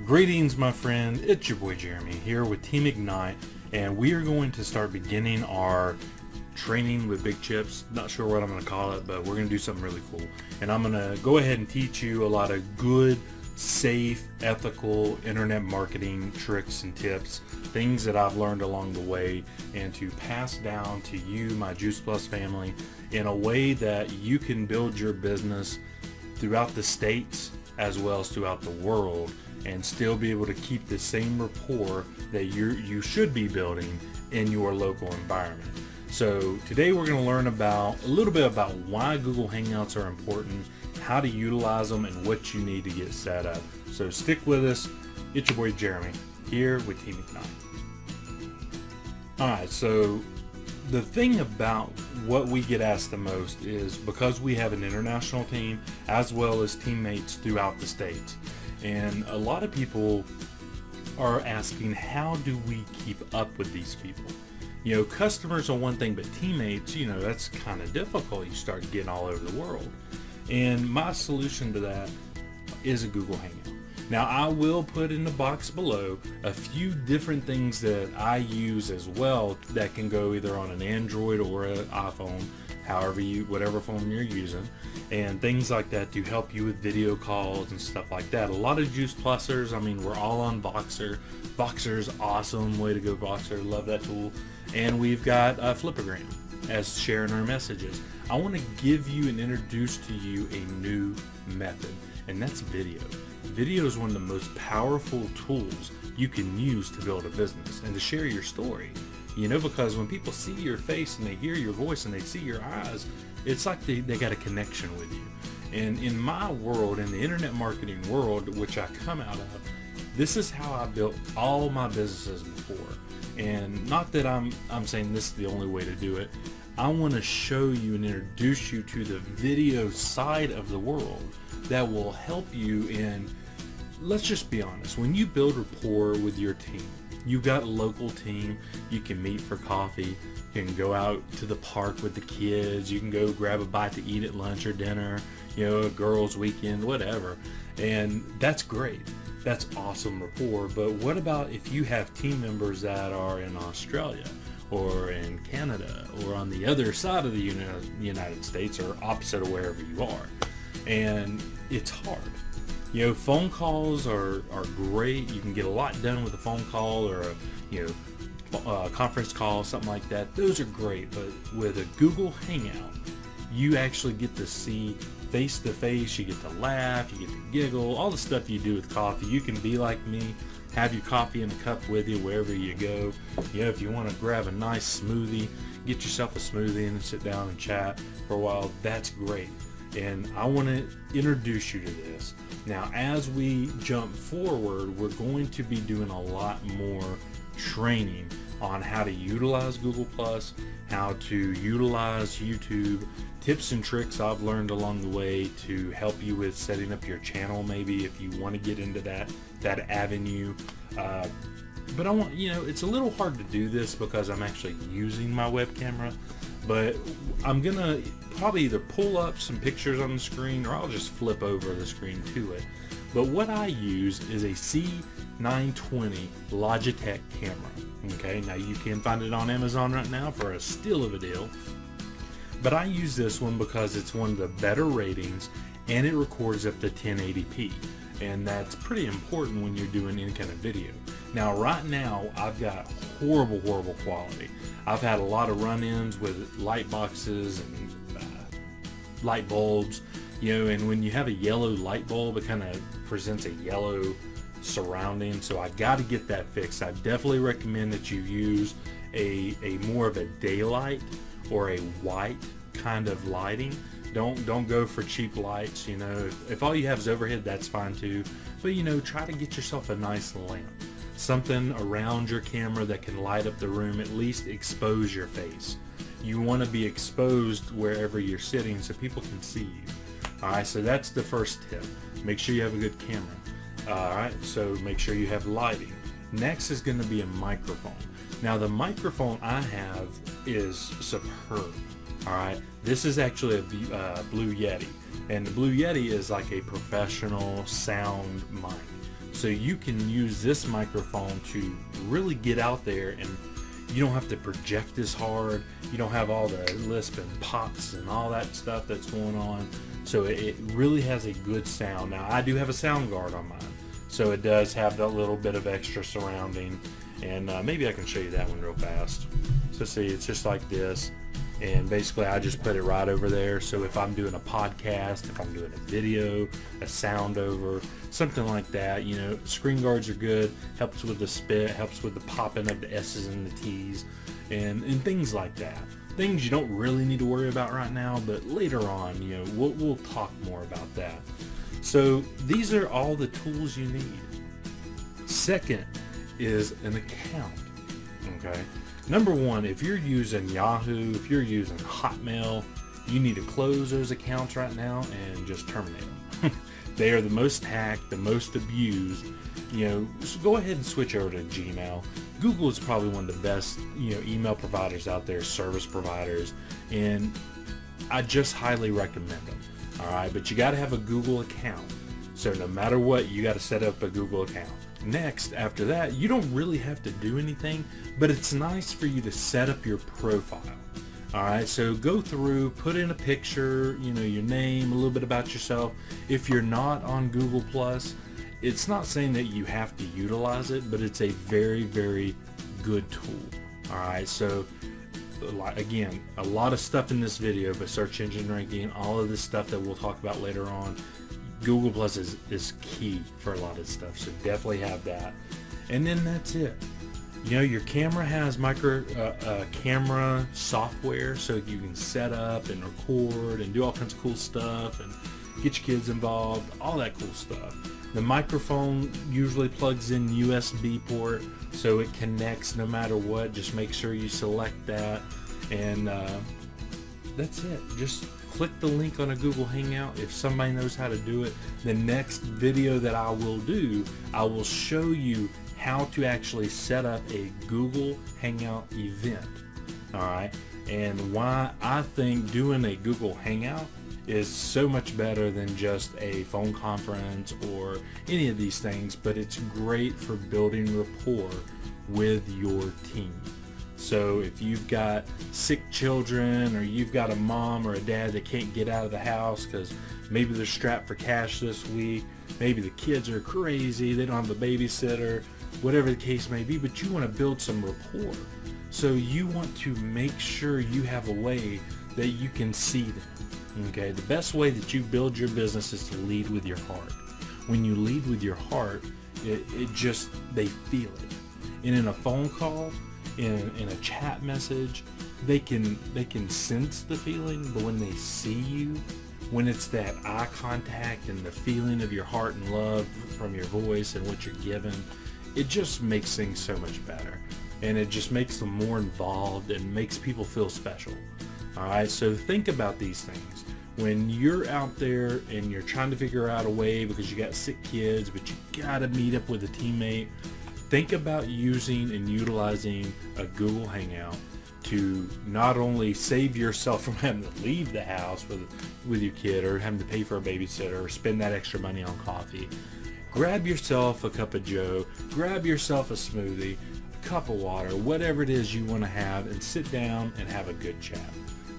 Greetings, my friend. It's your boy Jeremy here with Team Ignite, and we are going to start beginning our training with big chips. Not sure what I'm going to call it, but we're going to do something really cool. And I'm going to go ahead and teach you a lot of good, safe, ethical internet marketing tricks and tips, things that I've learned along the way, and to pass down to you, my Juice Plus family, in a way that you can build your business throughout the states as well as throughout the world, and still be able to keep the same rapport that you should be building in your local environment. So today we're going to learn a little bit about why Google Hangouts are important, how to utilize them, and what you need to get set up. So stick with us. It's your boy Jeremy here with Team Ignite. Alright, so the thing about what we get asked the most is because we have an international team as well as teammates throughout the states. And a lot of people are asking, how do we keep up with these people? You know, customers are one thing, but teammates, you know, that's kind of difficult. You start getting all over the world. And my solution to that is a Google Hangout. Now, I will put in the box below a few different things that I use as well that can go either on an Android or an iPhone, whatever phone you're using, and things like that to help you with video calls and stuff like that. A lot of Juice Plusers, I mean, we're all on Voxer. Voxer's awesome, way to go Voxer, love that tool. And we've got Flipagram as sharing our messages. I want to give you and introduce to you a new method, and that's video. Video is one of the most powerful tools you can use to build a business and to share your story. You know, because when people see your face and they hear your voice and they see your eyes, it's like they got a connection with you. And in my world, in the internet marketing world, which I come out of, this is how I built all my businesses before. And not that I'm saying this is the only way to do it. I want to show you and introduce you to the video side of the world that will help you in, let's just be honest, when you build rapport with your team, you've got a local team, you can meet for coffee, you can go out to the park with the kids, you can go grab a bite to eat at lunch or dinner, you know, a girls' weekend, whatever. And that's great. That's awesome rapport. But what about if you have team members that are in Australia or in Canada or on the other side of the United States or opposite of wherever you are? And it's hard. You know, phone calls are great. You can get a lot done with a phone call or a conference call, something like that. Those are great. But with a Google Hangout, you actually get to see face to face. You get to laugh. You get to giggle. All the stuff you do with coffee. You can be like me. Have your coffee in a cup with you wherever you go. You know, if you want to grab a nice smoothie, get yourself a smoothie and sit down and chat for a while. That's great. And I want to introduce you to this. Now, as we jump forward, we're going to be doing a lot more training on how to utilize Google Plus, how to utilize YouTube, tips and tricks I've learned along the way to help you with setting up your channel, maybe if you want to get into that avenue. But I want, you know, it's a little hard to do this because I'm actually using my web camera, but I'm gonna probably either pull up some pictures on the screen or I'll just flip over the screen to it. But what I use is a C920 Logitech camera. Okay, now you can find it on Amazon right now for a steal of a deal. But I use this one because it's one of the better ratings and it records up to 1080p. And that's pretty important when you're doing any kind of video. Now, right now, I've got horrible quality. I've had a lot of run-ins with light boxes and light bulbs, you know, and when you have a yellow light bulb, it kind of presents a yellow surrounding, so I got to get that fixed. I definitely recommend that you use a more of a daylight or a white kind of lighting. Don't go for cheap lights, you know. If all you have is overhead, that's fine too, but you know, try to get yourself a nice lamp, something around your camera that can light up the room, at least expose your face. You want to be exposed wherever you're sitting so people can see you. Alright, so that's the first tip. Make sure you have a good camera. Alright, so make sure you have lighting. Next is going to be a microphone. Now, the microphone I have is superb. Alright, this is actually a Blue Yeti, and the Blue Yeti is like a professional sound mic. So you can use this microphone to really get out there, and you don't have to project as hard. You don't have all the lisp and pops and all that stuff that's going on. So it really has a good sound. Now I do have a sound guard on mine, so it does have that little bit of extra surrounding, and maybe I can show you that one real fast. So see, it's just like this, and basically I just put it right over there. So if I'm doing a podcast, if I'm doing a video, a sound over, something like that, you know, screen guards are good. Helps with the spit, helps with the popping of the S's and the T's, and things like that. Things you don't really need to worry about right now, but later on, you know, we'll talk more about that. So these are all the tools you need. Second is an account. Okay. Number one, if you're using Yahoo, if you're using Hotmail, you need to close those accounts right now and just terminate them. They are the most hacked, the most abused. You know, so go ahead and switch over to Gmail. Google is probably one of the best, you know, email providers out there, service providers, and I just highly recommend them. All right, but you got to have a Google account. So no matter what, you got to set up a Google account. Next, after that, you don't really have to do anything, but it's nice for you to set up your profile. All right, so go through, put in a picture, you know, your name, a little bit about yourself. If you're not on Google Plus, it's not saying that you have to utilize it, but it's a very, very good tool. All right, so again, a lot of stuff in this video, but search engine ranking, all of this stuff that we'll talk about later on, Google Plus is key for a lot of stuff, so definitely have that. And then that's it. You know, your camera has camera software, so you can set up and record and do all kinds of cool stuff and get your kids involved, all that cool stuff. The microphone usually plugs in USB port, so it connects no matter what. Just make sure you select that, and that's it. Just click the link on a Google Hangout. If somebody knows how to do it, the next video that I will do, I will show you how to actually set up a Google Hangout event. All right, and why I think doing a Google Hangout is so much better than just a phone conference or any of these things, but it's great for building rapport with your team. So if you've got sick children, or you've got a mom or a dad that can't get out of the house because maybe they're strapped for cash this week, maybe the kids are crazy, they don't have a babysitter, whatever the case may be, but you want to build some rapport. So you want to make sure you have a way that you can see them. Okay, the best way that you build your business is to lead with your heart. When you lead with your heart, it just, they feel it. And in a phone call, in a chat message, they can sense the feeling, but when they see you, when it's that eye contact and the feeling of your heart and love from your voice and what you're giving, it just makes things so much better. And it just makes them more involved and makes people feel special. All right, so think about these things. When you're out there and you're trying to figure out a way because you got sick kids, but you gotta meet up with a teammate, think about using and utilizing a Google Hangout to not only save yourself from having to leave the house with your kid, or having to pay for a babysitter, or spend that extra money on coffee. Grab yourself a cup of joe, grab yourself a smoothie, a cup of water, whatever it is you want to have, and sit down and have a good chat.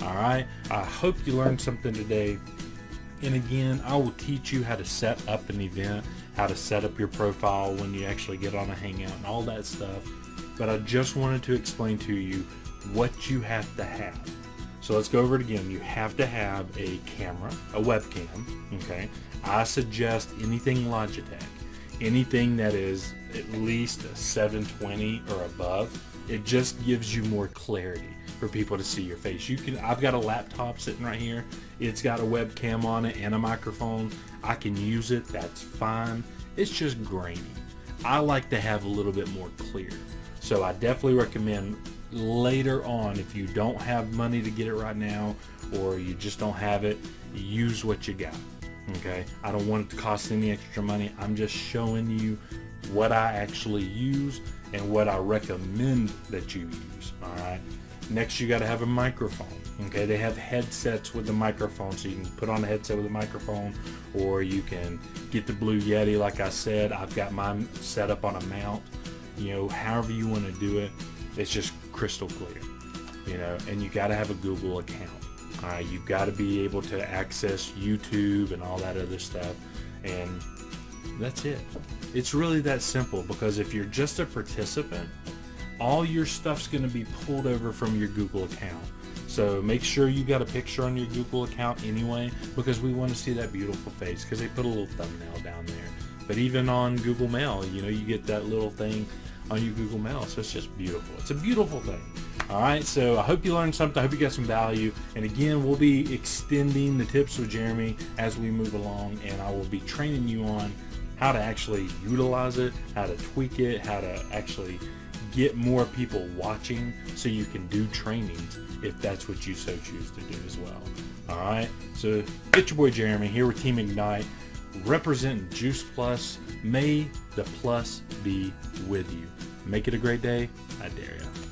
All right, I hope you learned something today. And again, I will teach you how to set up an event, how to set up your profile when you actually get on a Hangout and all that stuff. But I just wanted to explain to you what you have to have. So let's go over it again. You have to have a camera, a webcam, okay? I suggest anything Logitech, anything that is at least a 720 or above. It just gives you more clarity for people to see your face. I've got a laptop sitting right here. It's got a webcam on it and a microphone. I can use it, that's fine. It's just grainy. I like to have a little bit more clear. So I definitely recommend later on, if you don't have money to get it right now, or you just don't have it, use what you got. Okay, I don't want it to cost any extra money. I'm just showing you what I actually use and what I recommend that you use. All right, next you got to have a microphone. Okay, they have headsets with the microphone, so you can put on a headset with a microphone, or you can get the Blue Yeti. Like I said, I've got mine set up on a mount. You know, however you want to do it, it's just crystal clear. You know, and you got to have a Google account. All right, you've got to be able to access YouTube and all that other stuff, and that's it. It's really that simple, because if you're just a participant, all your stuff's going to be pulled over from your Google account. So make sure you got a picture on your Google account anyway, because we want to see that beautiful face, because they put a little thumbnail down there. But even on Google Mail, you know, you get that little thing on your Google Mail. So it's just beautiful. It's a beautiful thing. All right, so I hope you learned something. I hope you got some value. And again, we'll be extending the tips with Jeremy as we move along, and I will be training you on how to actually utilize it, how to tweak it, how to actually get more people watching, so you can do trainings if that's what you so choose to do as well. All right, so it's your boy Jeremy here with Team Ignite, representing Juice Plus. May the plus be with you. Make it a great day. I dare you.